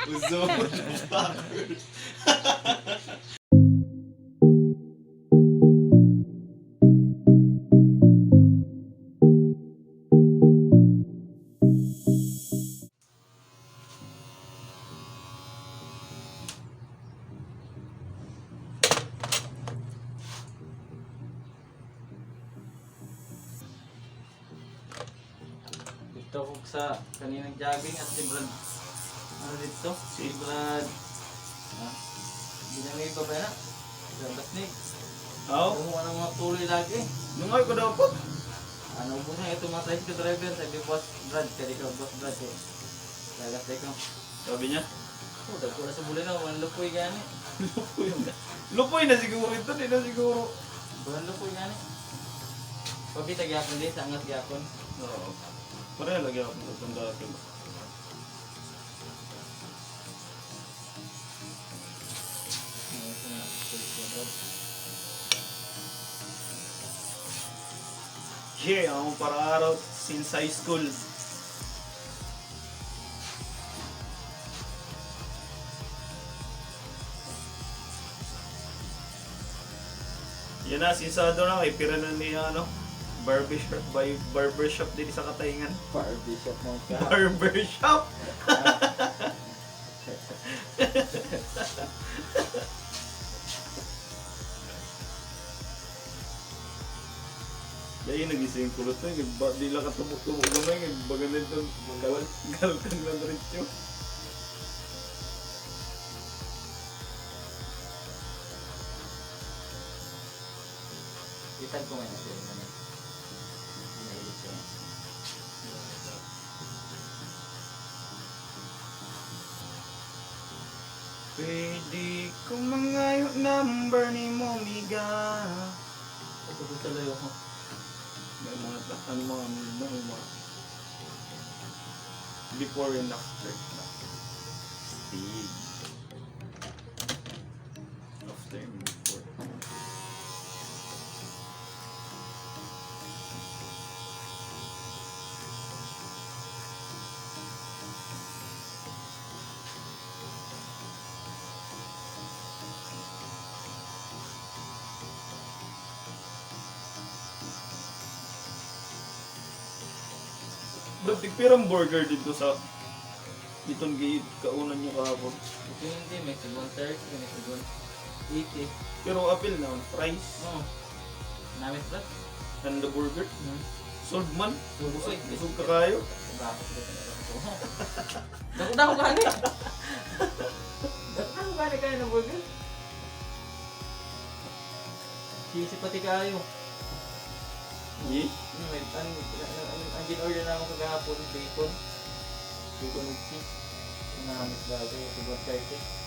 Gusto mo stalker. Dito ako sa kaninang jogging at si Brad. Ano dito? Si Brad. Ah, hindi na may iba ba na? Labas ni. Oo. Kumuha ng mga tuloy lagi. Nungay ko daw po. Ano po na ito mga tricycle driver. Sabi Boss Brad. Kaya ikaw Boss Brad eh. Lagas ko. Sabi niya. Oh, dagko na sa bulay na. Walang lupoy gani. Lupoy na. Lupoy na siguro ito. Hindi na siguro. Walang lupoy gani. Pabitag yapon din sa angat yapon. Oo. Pareha lagi ako sa tanda ko. Yeah, ako para araw since high school. Yan na, sinsado na kay pira na ni ano, barbershop din sa Katayngan. Barbishop mo ka. Barbershop! Dahil nagising kulot na, di lang katubok-tubok gamay, baganit ng galkang ng ritsyo. Itag ko ngayon natin. Nahilig siya. Pwede ko mangayo number ni Momiga. Ito ko tuloy ako. May mga takan mga before and after. Stig. After and before. Ba't tigpirang burger dito sa ditong gate kaunan niyo kahapon? Ito hindi, may sigon 30, may sigon 80. Pero apil na, fries Oo. Namit ba? and the burger. Sold man. Bubusoy. Busog ka kayo. Dako gani. Dako gani kayo ng burger. Sisi pati kayo. Ye? May ang gin-order na ako kagahapon, bacon. Bacon with cheese. Namit bagay, sigon 30.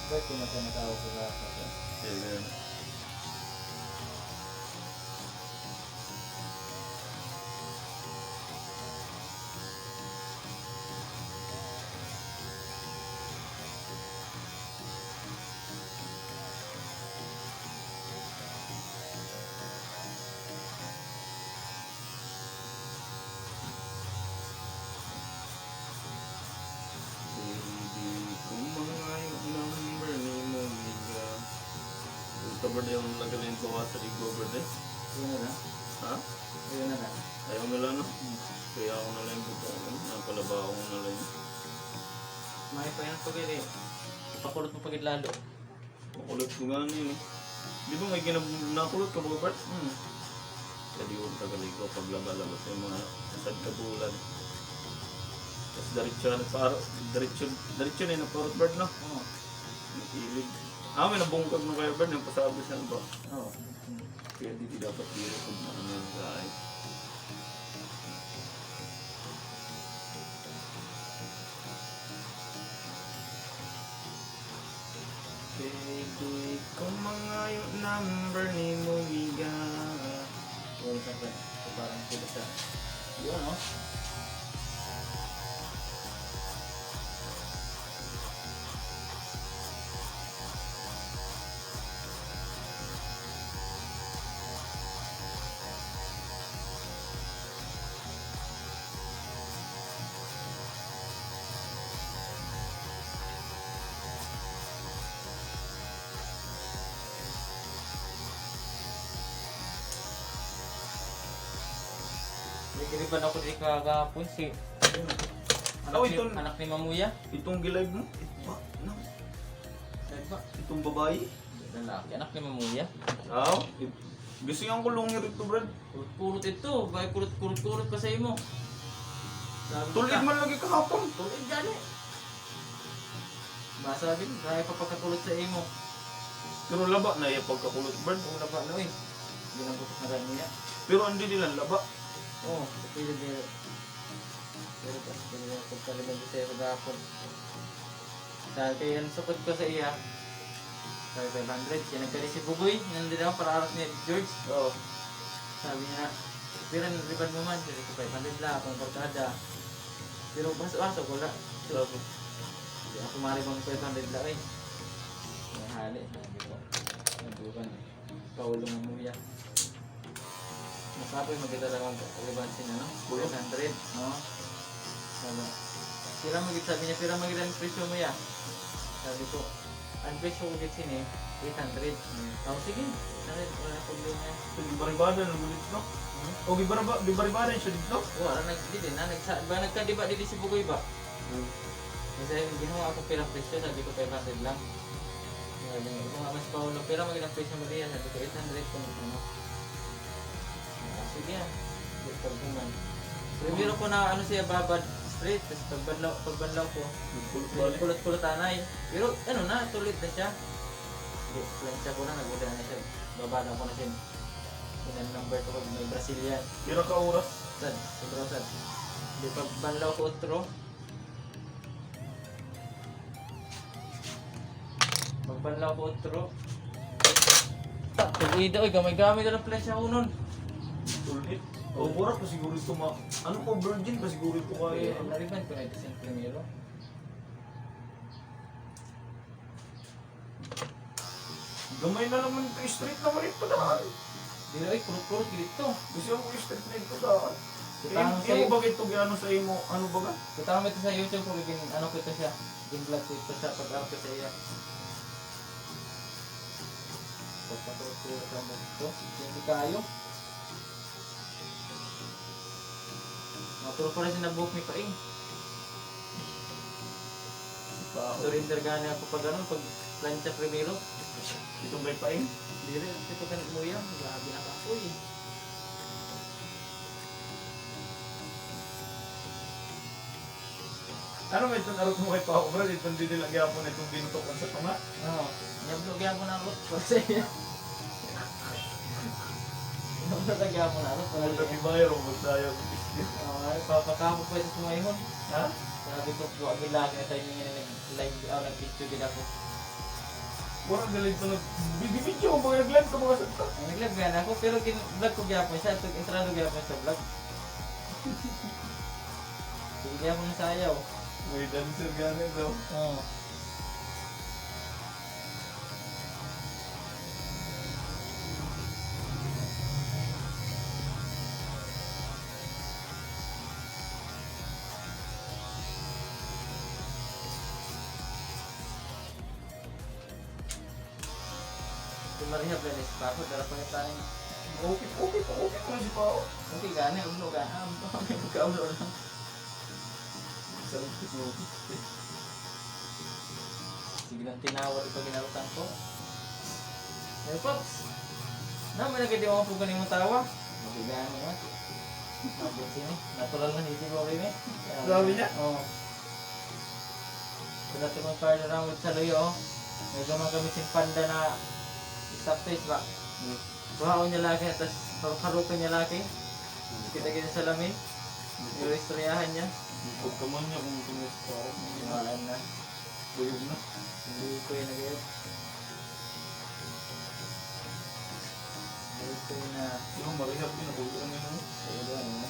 Ba't ko na siya natawag ko kagahapon? Yeah. Pwede ko mangayo number ni Momiga. Ito ba na yung nagalin ko sa Ligo birthday? Yun na lang. Ha? Yun na lang. Ayaw nila no? Kaya ako na lang dito. Napalaba ako na lang. May pa yan pagid eh. Ipakulot mo pagid lalo. Makulot ko nga yun eh. Di ba may nakulot ka ba, Bart? Kaya di ko tagalig ko pag laba-labas yung mga kasad kabulan. Tapos diretso na yung naparot, Bart, no? Oo. Nakilig. May nabungkag mo kayo, Bart, yung pasabi siya ba? Oo. Kaya di dapat dito kung ano yung kain. Pwede ko mangayo number ni Momiga. Oo, siyempre. So, parang sila sa... Yun, no? Nagkiriban ako di kagahapon si Oh, ito. anak ni Mamuya. Itong gilive mo? Ito, ano? Sabi ba? Itong babae? Lalaki, anak ni Mamuya. Aw, gusto yung kulungin rito, Brad. Kulot ito, bay kulot pa sa imo. Sabi Tulid man lagi kahapon. Tulid gani. Masabi, kaya pa pagkakulot sa imo. Pero laba na yung pagkakulot, Brad. Kung na pa no eh. Ginambutok na rin niya. Pero hindi nila laba. Oo, kapila din. Pero kasi nila pagkaliban ko sa iyo kagahapon. Dahil kaya yan sukod ko sa iya. Sabi 500, yan nagkari si Bugoy. Nandun ako para aras ni George. Oo. Sabi niya, pero niliban mo man. Sabi ko 500 lang, akong barkada. Pero baso-baso ko lang. So, hindi ako maribang 500 lang eh. Mahali, sabi ko. Nabukan. Paulong ng muya. Masabi, magkita lang ang kalibansin, ano? 500, no? Sabi, pira magkita, sabi niya, pira magkita ang presyo mo ya. Sabi ko, ang presyo ko gitsin eh, 800. Oh, sige, 800, wala na problema. Gibaribadan ang gulit no? O gibaribadan siya dito? Wala, nagdidi na, nagkadiba dito si Bugoy ba? Kasi ginawa ako pirang presyo, sabi ko 500 lang. Sabi niya, ito nga mas Paulo, pira magkita ang presyo mo diyan, sabi ko 800 kung ano. Sige yan, pagbuman. Pero ko na ano siya, babad straight, tapos pagbanlaw ko, kulot-kulot anay. Pero ano na, tulit na siya. Plansya ko na, nag-uda na siya. Babada ko na siya. Yan number ko, may Brazilian. Pira ka oras? Sad, sobrang sad. Di pagbanlaw ko otro. Pagbanlaw ko otro. Tak, tulido, gamay-gamay na lang plansya ko nun. Tulit. O mura pa siguro ito ano po, virgin pa siguro ito kaya. Nariban ko na ito sa primero. Gamay na naman ito, straight naman ito daan. Dilo ay kurut-kurut dito. Gusto mo straight na ito daan. Tutang sa Iyo ba ito gano sa imo, ano ba ga? Tutang ito sa YouTube ko gin ano ko ito siya. Gin vlog ko ito siya pag-upload ko sa iya. Pagpakurut-kurut ang ito. Hindi kayo. Maturo pa rin siya na-book ni Paing. Surrender gani ako pag ano, pag plancha primero. Itong may paing. Dili, ito ka mo yan. Grabe na kapoy. Ano may itong arot mo kay Pao, bro? Itong di nila gyapon itong binutokan sa tunga. Oo. Nyablog yan ko na rot pa sa iya. Nyablog yan ko na rot pa Ano sa sa iya. tibayo, magsayo. Papakamo po ito sumayhon. Ha? Sabi ko, buwag bilagi na tayo nga nag-live, nag-picture din ako. Mura galing ito bibidyo mo, mga nag-live ka mga sa ito. Nag-live nga na ako, pero vlog ko gyapon siya, entrado gyapon sa vlog. Sige gyapon na sayaw. May dancer gani daw. Oo. Marihab na rin pa ako, dara pa yung tayo. Okay pa si Pao. Okay, gani, ulo gana. Magka-ulo lang. Sige lang tinawar ito ginarutan ko. Hey, Pops! Naman na kaya mo po ganing mong tawa? Mabigaan mo naman. Mabot sini. Natural na hindi ko rin eh. Sabi niya? Oo. Kaya ito mong card around with sa luyo. May gamang kami sing panda na stop face ba? Buhaon niya laki, tapos paruparukan niya laki. Kita-kita sa lamin. Yung istoryahan niya. Pagkaman niya kung tumis pa ako. Malaan na. Buyog na. Hindi ko yung nag-iip. Hindi ko yung na... Yung marihab din, nakulaan niya naman. Ayun doon, ano?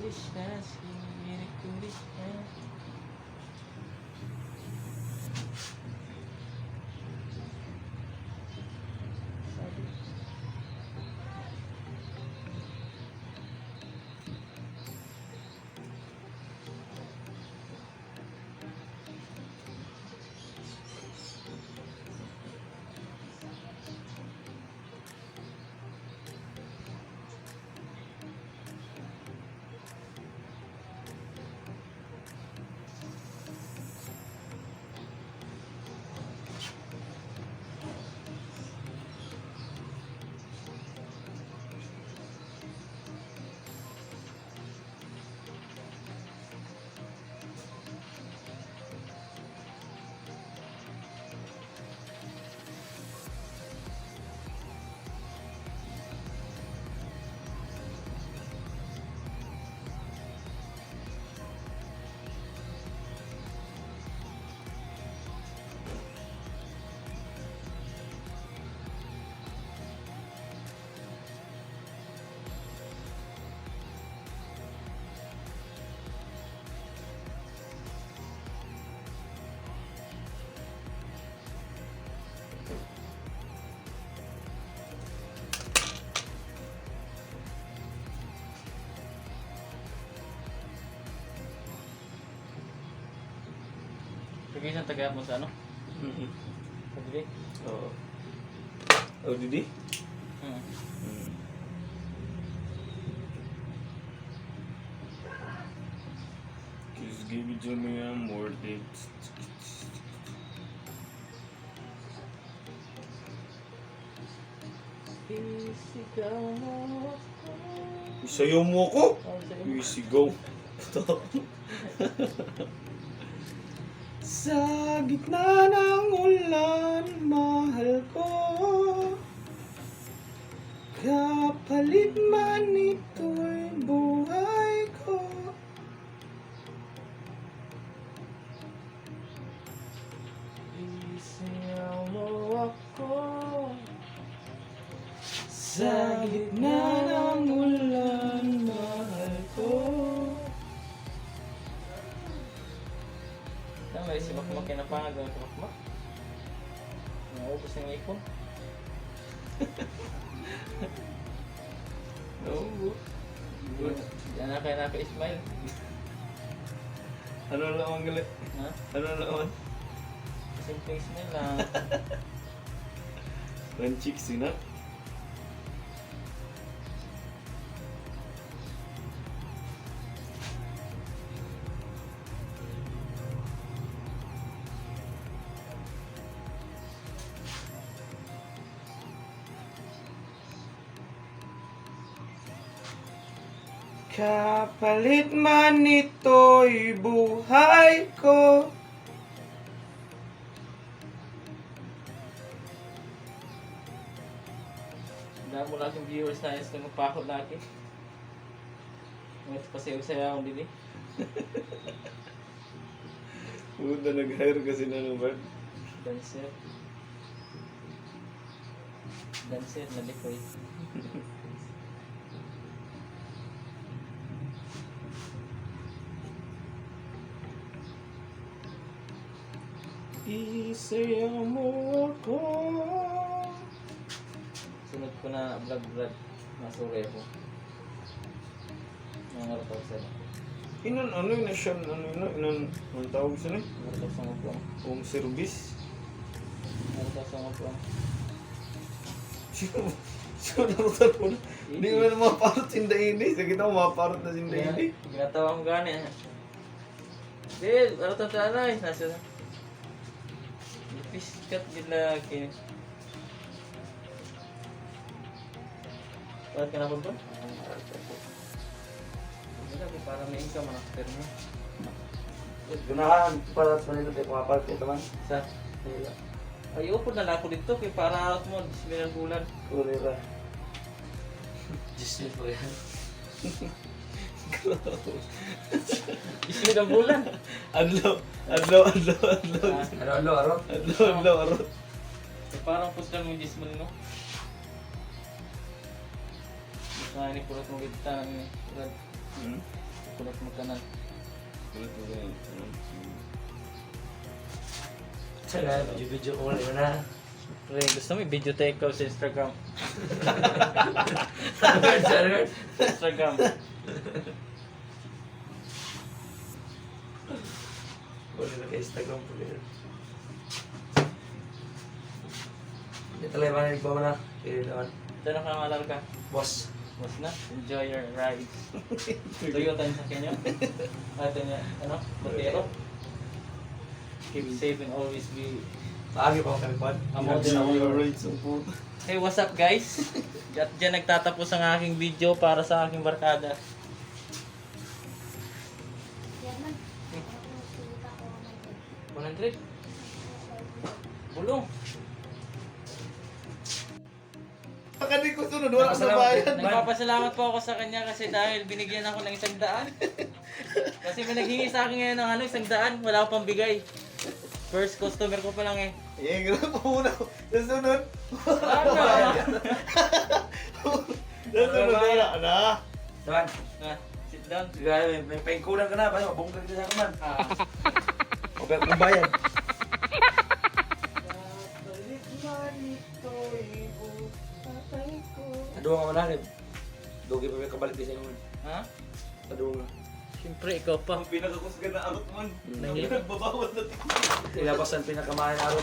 Krishna, Hare Krishna. Sige, isang tagay mo sa ano? Sa dili? Oo. Oh, Didi? Just give it to me, I'm worth it. Isigaw mo ako. Isayaw mo ako? Oh, sa'yo. Isigaw. Sa gitna ng ulan, mahal ko. Kapalit man ito'y buhay ko. Isigaw mo ako. Sa gitna ng ulan, mahal ko. Tama, si Makmak kinapangag ang Makmak. Naubos ng ipon. No, good. Yan na kayo naka-smile. Ano lang ang galit? Ha? Ano lang? Simpleng smile lang. One chick sina? Kapalit man ito'y buhay ko. Dahil mo lang yung viewers na yun kung pakot lagi. Ngayon pasayaw-sayaw akong dili. Puta, nag-hire kasi na naman. Dancer. Dancer na likoy. Isayaw mo ako. Sunod ko na vlog. Masuri ako. Nangarap sa Inon ano yun na siya, inon ang tawag sa na? Nangarap sa mga puwang. Home service. Nangarap sa mga puwang. Sino narutan mo na? Hindi mo na maparot sinda ini. Sa kita maparot na sinda ini. Ginatawa ko gani. Dil, ano ito tanay? Nasa na? Piskat gila kini. Bakit ka na po ba? Wala ko para may income after mo. Gunahan para sa nila tayo kumapal ito man. Sa? Ay, upod na lang ako dito kay para out mo, 10 bulan. Kulira. 10 po yan. 10 bulan. Adlaw. Aro. Adlaw. Eh, parang pustan mo yung 10 no? Basta ni pulot mo kita ng Kulot mo kanan. Kulit mo ganyan. Saka, video ko ulit na. Pre, gusto mo i-video tayo ikaw sa Instagram. Instagram. Ulit na kay Instagram po ganyan. Ito lang yung manig ba mo na? Kaya naman. Ito na ka malarga. Boss. Mas na, enjoy your ride. Toyota yung sakyan nyo. Ito niya, ano, Botero. Keep safe and always be Paagi pa ako kami pan. a model. Your rights ang puto. Hey, what's up guys? At dyan nagtatapos ang aking video para sa aking barkada. Hmm. 100? Bulong. Pakandi ko sunod, wala ka sa bayan. Nagpapasalamat po ako sa kanya kasi dahil binigyan ako ng 100. Kasi may naghingi sa akin ngayon ng ano, 100, wala akong pambigay. First customer ko pa lang eh. Eh, ganun po muna. Sa sunod. Sa sunod, wala na. Naman. Ah, sit down. Sige, may paingkulan ka na. Paano, mabungkag ka sa kaman. Ah, Huwag kang bayan. Aduwa ka manalib. Dugi pa may kabalik din sa inyo. ha? Aduwa nga. Siyempre, ikaw pa. Ang pinakakusga na arot man. Nangilip. Nagbabawal na tingin. Ilabas ang pinakamahal na araw.